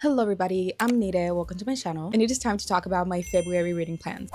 Hello everybody, I'm Nire, welcome to my channel, and it is time to talk about my February reading plans.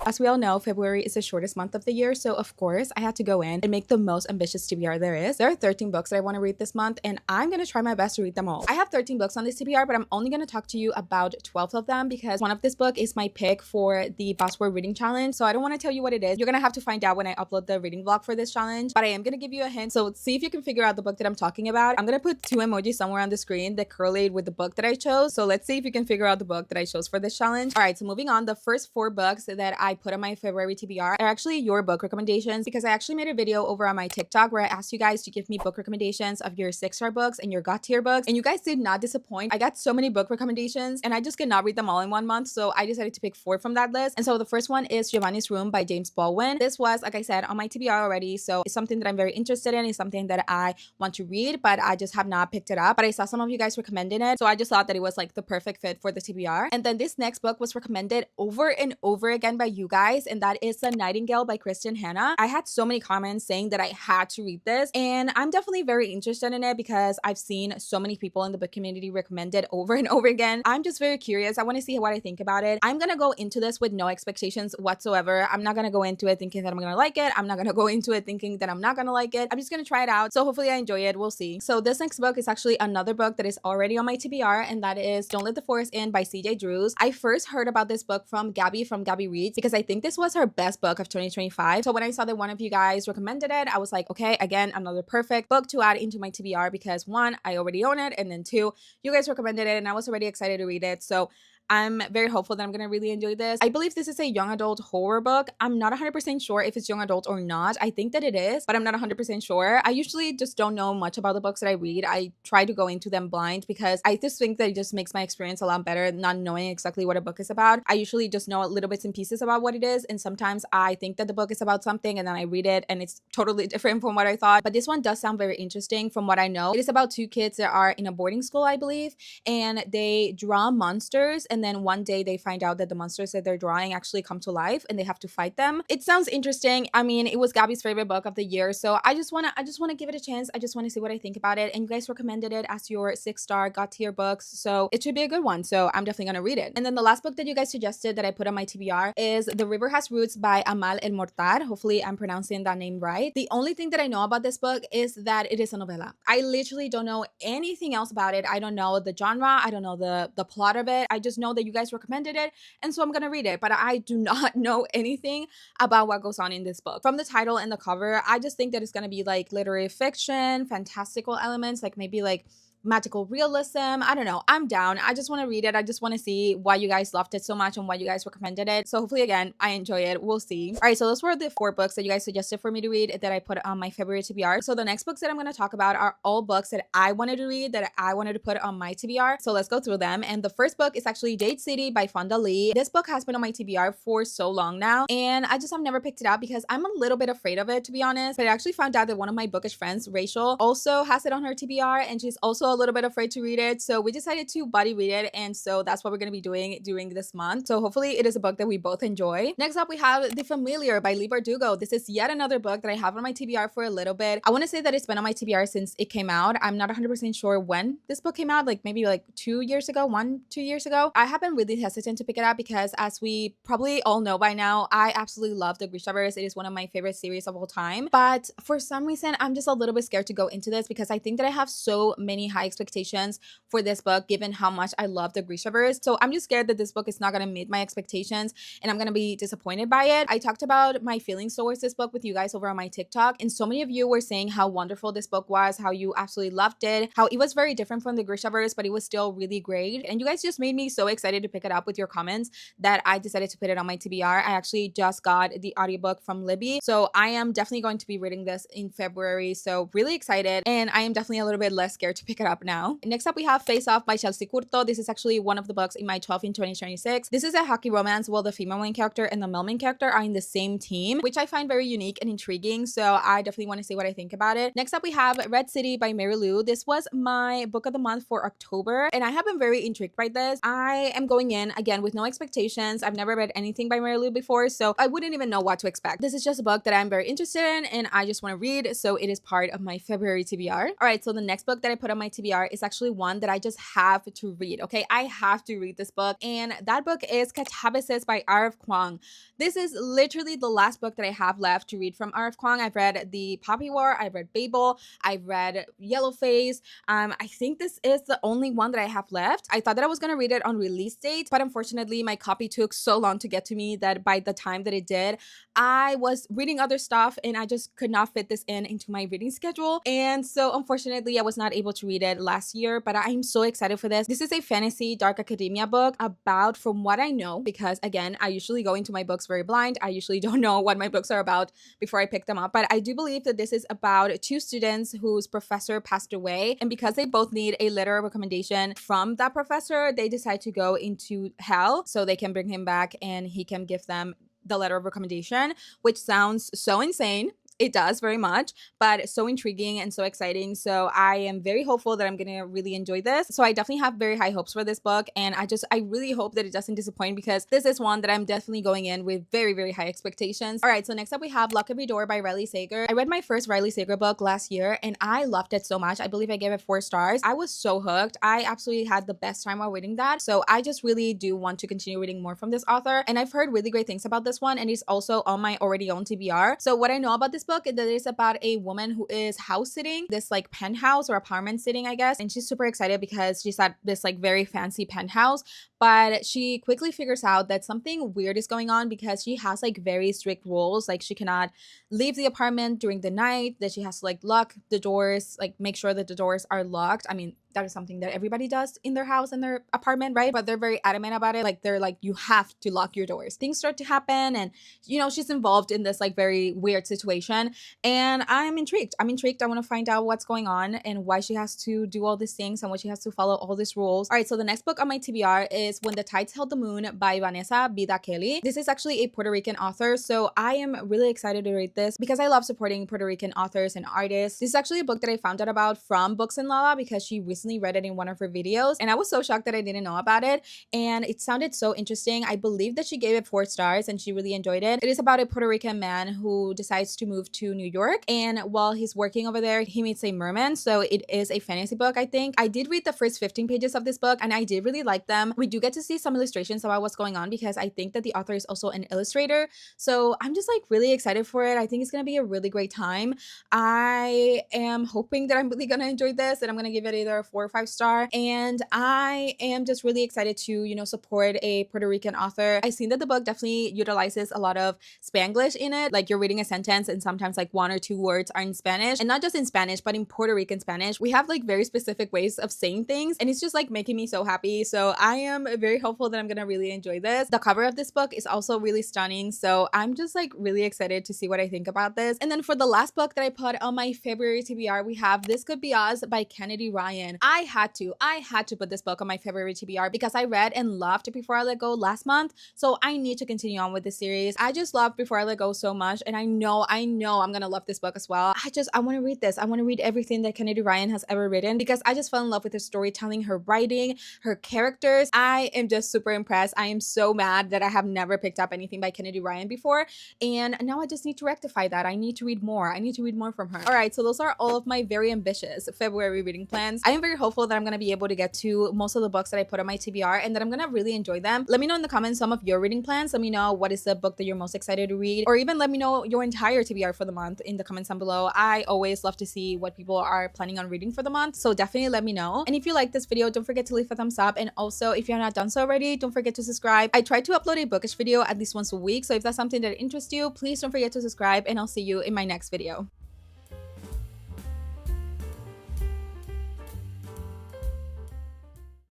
As we all know, February is the shortest month of the year, so of course I had to go in and make the most ambitious TBR there is. There are 13 books that I want to read this month, and I'm going to try my best to read them all. I have 13 books on this TBR, but I'm only going to talk to you about 12 of them because one of this book is my pick for the Buzzword Reading Challenge, so I don't want to tell you what it is. You're going to have to find out when I upload the reading vlog for this challenge, but I am going to give you a hint, so see if you can figure out the book that I'm talking about. I'm going to put two emojis somewhere on the screen that correlate with the book that I chose, so let's see if you can figure out the book that I chose for this challenge. All right, so moving on, the first 4 books that I put on my February TBR are actually your book recommendations because I actually made a video over on my TikTok where I asked you guys to give me book recommendations of your 6-star books and your God tier books, and you guys did not disappoint. I got so many book recommendations and I just cannot read them all in one month, so I decided to pick 4 from that list. And so the first one is Giovanni's Room by James Baldwin. This was, like I said, on my TBR already, so it's something that I'm very interested in. It's something that I want to read, but I just have not picked it up. But I saw some of you guys recommending it, so I just thought that it was like the perfect fit for the TBR. And then this next book was recommended over and over again by you guys, and that is The Nightingale by Kristen Hanna. I had so many comments saying that I had to read this, and I'm definitely very interested in it because I've seen so many people in the book community recommend it over and over again. I'm just very curious. I want to see what I think about it. I'm gonna go into this with no expectations whatsoever. I'm not gonna go into it thinking that I'm gonna like it. I'm not gonna go into it thinking that I'm not gonna like it. I'm just gonna try it out. So hopefully I enjoy it. We'll see. So this next book is actually another book that is already on my TBR, and that is Don't Let the Forest In by CJ Drews. I first heard about this book from Gabby Reads because I think this was her best book of 2025. So when I saw that one of you guys recommended it, I was like, okay, again, another perfect book to add into my TBR because 1, I already own it, and then 2, you guys recommended it and I was already excited to read it. So I'm very hopeful that I'm gonna really enjoy this. I believe this is a young adult horror book. I'm not 100% sure if it's young adult or not. I think that it is, but I'm not 100% sure. I usually just don't know much about the books that I read. I try to go into them blind because I just think that it just makes my experience a lot better not knowing exactly what a book is about. I usually just know little bits and pieces about what it is, and sometimes I think that the book is about something and then I read it and it's totally different from what I thought. But this one does sound very interesting from what I know. It is about 2 kids that are in a boarding school, I believe, and they draw monsters, and then one day they find out that the monsters that they're drawing actually come to life and they have to fight them. It sounds interesting. I mean, it was Gabby's favorite book of the year, so I just want to give it a chance. I just want to see what I think about it, and you guys recommended it as your 6-star God tier books, so it should be a good one. So I'm definitely gonna read it. And then the last book that you guys suggested that I put on my TBR is The River Has Roots by Amal El Mortar. Hopefully I'm pronouncing that name right. The only thing that I know about this book is that it is a novella. I literally don't know anything else about it. I don't know the genre. I don't know the plot of it. I just know that you guys recommended it, and so I'm gonna read it, but I do not know anything about what goes on in this book. From the title and the cover, I just think that it's gonna be like literary fiction, fantastical elements, like maybe like magical realism. I don't know. I'm down. I just want to read it. I just want to see why you guys loved it so much and why you guys recommended it. So hopefully, again, I enjoy it. We'll see. All right, so those were the 4 books that you guys suggested for me to read that I put on my February TBR. So the next books that I'm going to talk about are all books that I wanted to read, that I wanted to put on my TBR. So let's go through them. And the first book is actually Date City by Fonda Lee. This book has been on my TBR for so long now, and I just have never picked it up because I'm a little bit afraid of it, to be honest. But I actually found out that one of my bookish friends, Rachel, also has it on her TBR, and she's also a little bit afraid to read it, so we decided to buddy read it, and so that's what we're going to be doing during this month. So hopefully it is a book that we both enjoy. Next up, we have The Familiar by Leigh Bardugo. This is yet another book that I have on my TBR for a little bit. I want to say that it's been on my TBR since it came out. I'm not 100% sure when this book came out, like maybe like 2 years ago, 2 years ago. I have been really hesitant to pick it up because, as we probably all know by now, I absolutely love the Grishaverse. It is one of my favorite series of all time, but for some reason I'm just a little bit scared to go into this because I think that I have so many high expectations for this book given how much I love the Grishaverse. So I'm just scared that this book is not going to meet my expectations and I'm going to be disappointed by it. I talked about my feelings towards this book with you guys over on my TikTok, and so many of you were saying how wonderful this book was, how you absolutely loved it, how it was very different from the Grishaverse, but it was still really great. And you guys just made me so excited to pick it up with your comments that I decided to put it on my TBR. I actually just got the audiobook from Libby, so I am definitely going to be reading this in February. So really excited, and I am definitely a little bit less scared to pick it up now. Next up, we have Face Off by Chelsea Curto. This is actually one of the books in my 12 in 2026. This is a hockey romance where the female main character and the male main character are in the same team, which I find very unique and intriguing, so I definitely want to see what I think about it. Next up, we have Red City by Mary Lou. This was my book of the month for October, and I have been very intrigued by this. I am going in, again, with no expectations. I've never read anything by Mary Lou before, so I wouldn't even know what to expect. This is just a book that I'm very interested in, and I just want to read, so it is part of my February TBR. All right, so the next book that I put on my TBR TBR is actually one that I just have to read, okay? I have to read this book, and that book is Catabasis by R.F. Kuang. This is literally the last book that I have left to read from R.F. Kuang. I've read The Poppy War, I've read Babel, I've read Yellowface. I think this is the only one that I have left. I thought that I was gonna read it on release date, but unfortunately my copy took so long to get to me that by the time that it did, I was reading other stuff and I just could not fit this into my reading schedule. And so unfortunately I was not able to read it last year, but I'm so excited for this. This is a fantasy dark academia book about, from what I know, because again, I usually go into my books very blind. I usually don't know what my books are about before I pick them up, but I do believe that this is about two students whose professor passed away, and because they both need a letter of recommendation from that professor, they decide to go into hell so they can bring him back and he can give them the letter of recommendation, which sounds so insane. It does, very much, but so intriguing and so exciting. So I am very hopeful that I'm gonna really enjoy this. So I definitely have very high hopes for this book, and I really hope that it doesn't disappoint, because this is one that I'm definitely going in with very, very high expectations. All right, so next up we have Lock Every Door by Riley Sager. I read my first Riley Sager book last year and I loved it so much. I believe I gave it 4 stars. I was so hooked. I absolutely had the best time while reading that. So I just really do want to continue reading more from this author, and I've heard really great things about this one, and it's also on my already own TBR. So what I know about this book is that it's about a woman who is house sitting, this like penthouse or apartment sitting, I guess, and she's super excited because she's at this like very fancy penthouse, but she quickly figures out that something weird is going on because she has like very strict rules. Like she cannot leave the apartment during the night, that she has to like lock the doors, like make sure that the doors are locked. I mean, that is something that everybody does in their house, in their apartment, right? But they're very adamant about it. Like they're like, you have to lock your doors. Things start to happen, and you know, she's involved in this like very weird situation, and I'm intrigued. I want to find out what's going on and why she has to do all these things and why she has to follow all these rules. All right, so the next book on my TBR is When the Tides Held the Moon by Vanessa Vida Kelly. This is actually a Puerto Rican author, so I am really excited to read this because I love supporting Puerto Rican authors and artists. This is actually a book that I found out about from Books and Lala because she recently read it in one of her videos, and I was so shocked that I didn't know about it, and it sounded so interesting. I believe that she gave it 4 stars and she really enjoyed it. It is about a Puerto Rican man who decides to move to New York, and while he's working over there, he meets a merman. So it is a fantasy book, I think. I did read the first 15 pages of this book and I did really like them. We do get to see some illustrations about what's going on because I think that the author is also an illustrator. So I'm just like really excited for it. I think it's gonna be a really great time. I am hoping that I'm really gonna enjoy this, and I'm gonna give it either a 4 or 5 star, and I am just really excited to, you know, support a Puerto Rican author. I've seen that the book definitely utilizes a lot of Spanglish in it, like you're reading a sentence and sometimes like 1 or 2 words are in Spanish, and not just in Spanish but in Puerto Rican Spanish. We have like very specific ways of saying things, and it's just like making me so happy. So I am very hopeful that I'm gonna really enjoy this. The cover of this book is also really stunning, so I'm just like really excited to see what I think about this. And then for the last book that I put on my February TBR, we have This Could Be Us by Kennedy Ryan. I had to put this book on my February TBR because I read and loved Before I Let Go last month, so I need to continue on with this series. I just love Before I Let Go so much, and I know I'm gonna love this book as well. I want to read this. I want to read everything that Kennedy Ryan has ever written because I just fell in love with her storytelling, her writing, her characters. I am just super impressed. I am so mad that I have never picked up anything by Kennedy Ryan before, and now I just need to rectify that. I need to read more. I need to read more from her. All right, so those are all of my very ambitious February reading plans. I am very hopeful that I'm gonna be able to get to most of the books that I put on my TBR and that I'm gonna really enjoy them. Let me know in the comments some of your reading plans. Let me know what is the book that you're most excited to read, or even let me know your entire TBR for the month in the comments down below. I always love to see what people are planning on reading for the month, so definitely let me know. And if you like this video, don't forget to leave a thumbs up, and also if you're not done so already, don't forget to subscribe. I try to upload a bookish video at least once a week, so if that's something that interests you, please don't forget to subscribe, and I'll see you in my next video.